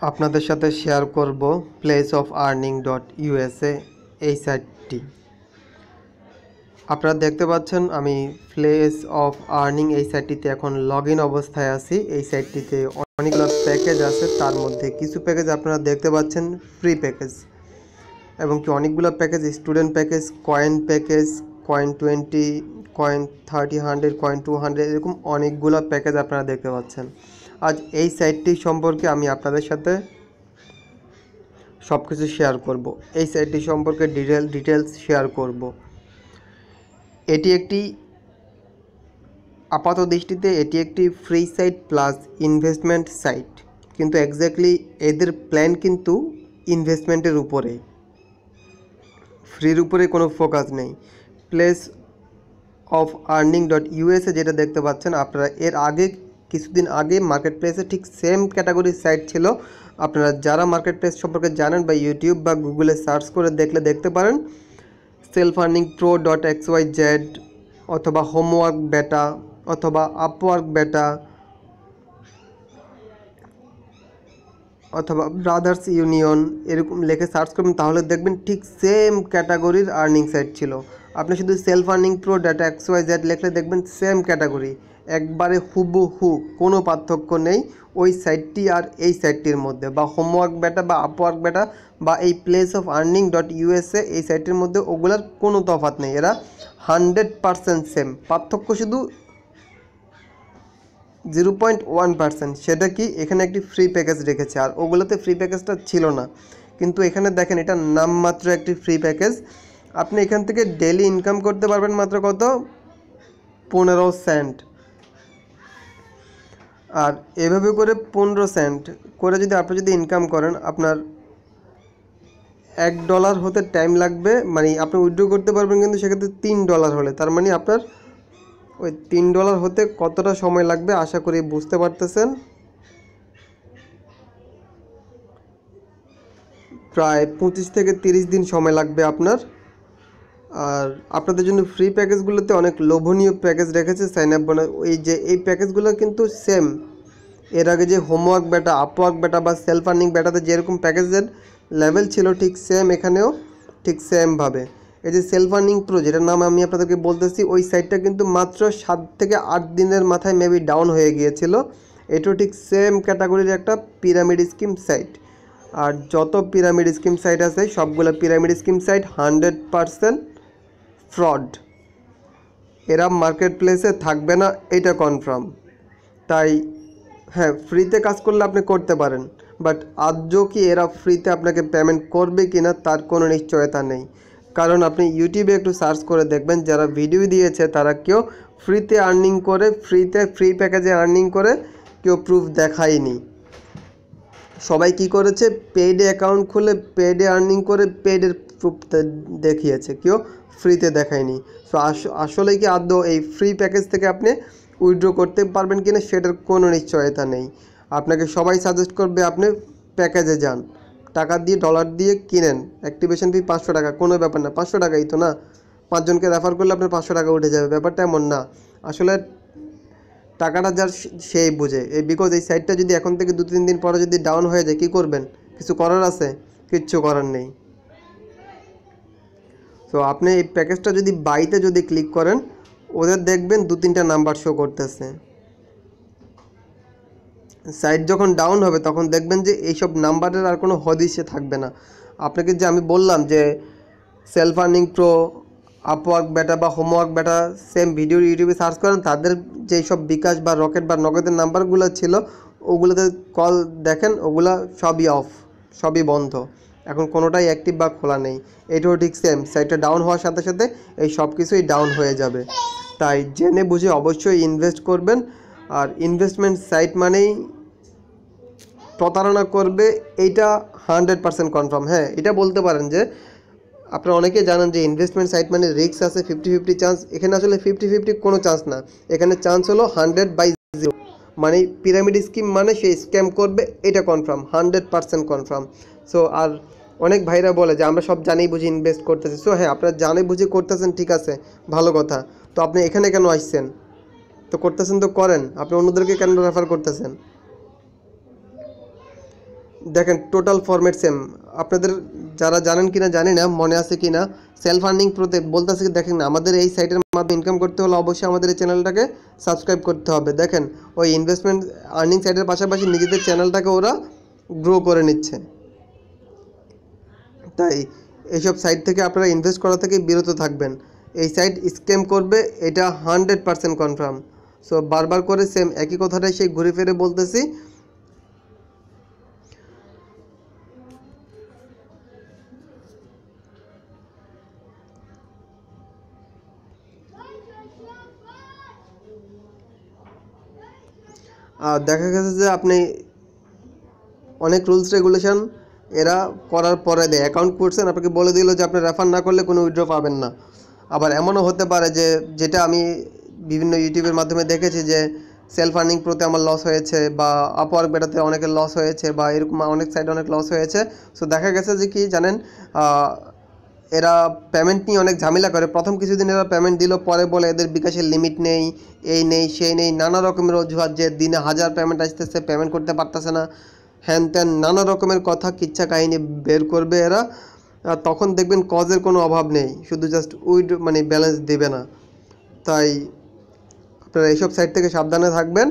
আপনাদের সাথে শেয়ার করব placeofarning.usa এই সাইটটি। আপনারা দেখতে পাচ্ছেন আমি প্লেস অফ আর্নিং এই সাইটটিতে এখন লগ ইন অবস্থায় আছি। এই সাইটটিতে অনেকগুলো প্যাকেজ আছে, তার মধ্যে কিছু প্যাকেজ আপনারা দেখতে পাচ্ছেন ফ্রি প্যাকেজ এবং কি অনেকগুলো package student package, coin 20, coin 30, 100, coin 200 এরকম অনেকগুলো প্যাকেজ আপনারা দেখতে পাচ্ছেন। আজ এই সাইটটি সম্পর্কে আমি আপনাদের সাথে সব কিছু শেয়ার করব। এই সাইটটি সম্পর্কে ডিটেলস শেয়ার করব। এটি একটি আপাত দৃষ্টিতে এটি একটি free site plus investment site, কিন্তু এক্স্যাক্টলি এদের প্ল্যান কিন্তু ইনভেস্টমেন্টের উপরে, ফ্রির উপরে কোনো ফোকাস নেই। প্লেস অফ আর্নিং.usa যেটা দেখতে পাচ্ছেন আপনারা, এর আগে কিছুদিন আগে মার্কেট প্লেসে ঠিক সেম ক্যাটাগরির সাইট ছিল। আপনারা যারা মার্কেট প্লেস সম্পর্কে জানেন বা ইউটিউব বা গুগলে সার্চ করে দেখতে পারেন selfarningpro.xyz অথবা হোমওয়ার্ক বেটা অথবা আপওয়ার্ক বেটা অথবা ব্রাদার্স ইউনিয়ন এরকম লিখে সার্চ করবেন, তাহলে দেখবেন ঠিক সেম ক্যাটাগরির আর্নিং সাইট ছিল। আপনি শুধু selfarningpro.xyz লিখলে দেখবেন সেম ক্যাটাগরি, একবারে হুবহু, কোনো পার্থক্য নেই ওই সাইটটি আর এই সাইটটির মধ্যে, বা হোমওয়ার্ক বেটা বা আপওয়ার্ক বেটা বা এই প্লেস অফ আর্নিং.usa এই সাইটের মধ্যে ওগুলার কোনো তফাৎ নেই। এরা 100% সেম, পার্থক্য শুধু 0.1%। সেটা কি, এখানে একটি ফ্রি প্যাকেজ রেখেছে আর ওগুলোতে ফ্রি প্যাকেজটা ছিল না। কিন্তু এখানে দেখেন এটা নামমাত্র একটি ফ্রি প্যাকেজ। আপনি এখান থেকে ডেলি ইনকাম করতে পারবেন মাত্র কত, 15 সেন্ট। আর এভাবে করে 15 সেন্ট করে যদি আপনি ইনকাম করেন, আপনার $1 হতে টাইম লাগবে, মানে আপনি উইথড্র করতে পারবেন কিন্তু সেক্ষেত্রে $3 হলে, তার মানে আপনার ওই $3 হতে কতটা সময় লাগবে আশা করি বুঝতে পারতেছেন। প্রায় 25 থেকে 30 দিন সময় লাগবে আপনার। আর আপনাদের জন্য ফ্রি প্যাকেজগুলোতে অনেক লোভনীয় প্যাকেজ রেখেছে সাইন আপ বোনাস। এই প্যাকেজগুলো কিন্তু সেম, এর আগে যে হোমওয়ার্ক বেটা, আপওয়ার্ক বেটা বা সেলফ আর্নিং বেটাতে যেরকম প্যাকেজের লেভেল ছিল ঠিক সেম এখানেও ঠিক সেমভাবে। এই যে সেলফ আর্নিং প্রো যেটার নাম আমি আপনাদেরকে বলতেছি, ওই সাইটটা কিন্তু মাত্র 7 থেকে 8 দিনের মাথায় মেবি ডাউন হয়ে গিয়েছিল। এটাও ঠিক সেম ক্যাটাগরির একটা পিরামিড স্কিম সাইট। আর যত পিরামিড স্কিম সাইট আছে সবগুলো পিরামিড স্কিম সাইট 100% ফ্রড। এরা মার্কেট প্লেসে থাকবে না, এটা কনফার্ম। তাই হ্যাঁ, ফ্রিতে কাজ করলে আপনি করতে পারেন, বাট আজও কি এরা ফ্রিতে আপনাকে পেমেন্ট করবে কি না তার কোনো নিশ্চয়তা নেই। কারণ আপনি ইউটিউবে একটু সার্চ করে দেখবেন, যারা ভিডিও দিয়েছে তারা কেউ ফ্রিতে আর্নিং করে, ফ্রি প্যাকেজে আর্নিং করে কেউ প্রুফ দেখায়নি। সবাই কি করেছে, পেইডে অ্যাকাউন্ট খুলে পেইডে আর্নিং করে পেইডের প্রুফ দেখিয়েছে, কেউ ফ্রিতে দেখায়নি। সো আসলে কি আদৌ এই ফ্রি প্যাকেজ থেকে আপনি উইথড্র করতে পারবেন কিনা সেটার কোনো নিশ্চয়তা নেই। আপনাকে সবাই সাজেস্ট করবে আপনি প্যাকেজে যান, টাকা দিয়ে ডলার দিয়ে কিনেন, অ্যাক্টিভেশন ফি 500 টাকা, কোনো ব্যাপার না, 500 টাকাই তো না, 5 জনকে রেফার করলে আপনার 500 টাকা উঠে যাবে, ব্যাপারটা এমন না। আসলে টাকাটা যার সেই বুঝে। বিকজ এই সাইটটা যদি এখন থেকে 2-3 দিন পরে যদি ডাউন হয়ে যায়, কী করবেন? কিছু করার আছে? কিচ্ছু করার নেই। তো আপনি এই প্যাকেজটা যদি বাইতে যদি ক্লিক করেন, ওদের দেখবেন 2-3টা নাম্বার শো করতেছে। সাইট যখন ডাউন হবে তখন দেখবেন যে এইসব নাম্বারের আর কোনো হদিশে থাকবে না। আপনাকে যে আমি বললাম যে সেলফ আর্নিং প্রো, আপওয়ার্ক বেটা বা হোমওয়ার্ক বেটা সেম ভিডিও ইউটিউবে সার্চ করেন, তাদের যেই সব বিকাশ বা রকেট বা নগদের নাম্বারগুলো ছিল ওগুলোতে কল দেখেন, ওগুলো সবই অফ, সবই বন্ধ, এখন কোনোটাই অ্যাক্টিভ বা খোলা নেই। এটাও ঠিক সেম, সাইটটা ডাউন হওয়ার সাথে সাথে এই সব কিছুই ডাউন হয়ে যাবে। তাই জেনে বুঝে অবশ্যই ইনভেস্ট করবেন। আর ইনভেস্টমেন্ট সাইট মানেই প্রতারণা করবে, এইটা 100% কনফার্ম। হ্যাঁ, এটা বলতে পারেন যে আপনারা অনেকেই জানেন যে ইনভেস্টমেন্ট সাইট মানে রিস্ক আছে 50-50 চান্স। এখানে আসলে 50-50 কোনো চান্স না, এখানে চান্স হলো 100/0। মানে পিরামিড স্কিম মানে সে স্ক্যাম করবে, এটা কনফার্ম, 100% কনফার্ম। সো আর অনেক ভাইরা বলে যে আমরা সব জানি বুঝি ইনভেস্ট করতেছি। সো হ্যাঁ, আপনারা জানে বুঝি করতেছেন, ঠিক আছে, ভালো কথা। তো আপনি এখানে কেন আসছেন? তো করতেছেন তো করেন, আপনি অন্যদেরকে কেন রেফার করতেছেন? দেখেন টোটাল ফরম্যাট সেম। আপনাদের যারা জানেন কিনা জানি না, মনে আছে কিনা, সেলফ আর্নিং প্রোতে বলতেছে কি, দেখেন আমাদের এই সাইটের মাধ্যমে ইনকাম করতে হলে অবশ্যই আমাদের এই চ্যানেলটাকে সাবস্ক্রাইব করতে হবে। দেখেন ওই ইনভেস্টমেন্ট আর্নিং সাইটের পাশাপাশি নিজেদের চ্যানেলটাকে ওরা গ্রো করে নিচ্ছে। তাই এইসব সাইট থেকে আপনারা ইনভেস্ট করা থেকে বিরত থাকবেন। এই সাইট স্ক্যাম করবে, এটা 100% কনফার্ম। সো বারবার করে সেম একই কথাটাই সেই ঘুরে ফিরে বলতেছি। আর দেখা গেছে যে আপনি অনেক রুলস রেগুলেশন এরা করার পরে দেয়, অ্যাকাউন্ট করছেন আপনাকে বলে দিল যে আপনি রেফার না করলে কোনো উইথড্র পাবেন না। আবার এমনও হতে পারে যে, যেটা আমি বিভিন্ন ইউটিউবের মাধ্যমে দেখেছি যে সেলফ আর্নিং প্রোতে আমার লস হয়েছে, বা আপওয়ার্ক বেটাতে অনেকের লস হয়েছে, বা এরকম অনেক সাইডে অনেক লস হয়েছে। সো দেখা গেছে যে কি জানেন, এরা পেমেন্ট নিয়ে অনেক ঝামেলা করে। প্রথম কিছুদিন এরা পেমেন্ট দিল, পরে বলে এদের বিকাশের লিমিট নেই, এই নেই সেই নেই, নানা রকমের অজুহাত, যে দিনে 1000 পেমেন্ট আসতেছে, পেমেন্ট করতে পারতেছে না, হ্যান ত্যান নানা রকমের কথা কিচ্ছা কাহিনী বের করবে এরা। আর তখন দেখবেন কজের কোনো অভাব নেই, শুধু জাস্ট ব্যালেন্স দেবে না। তাই আপনারা এইসব সাইট থেকে সাবধানে থাকবেন।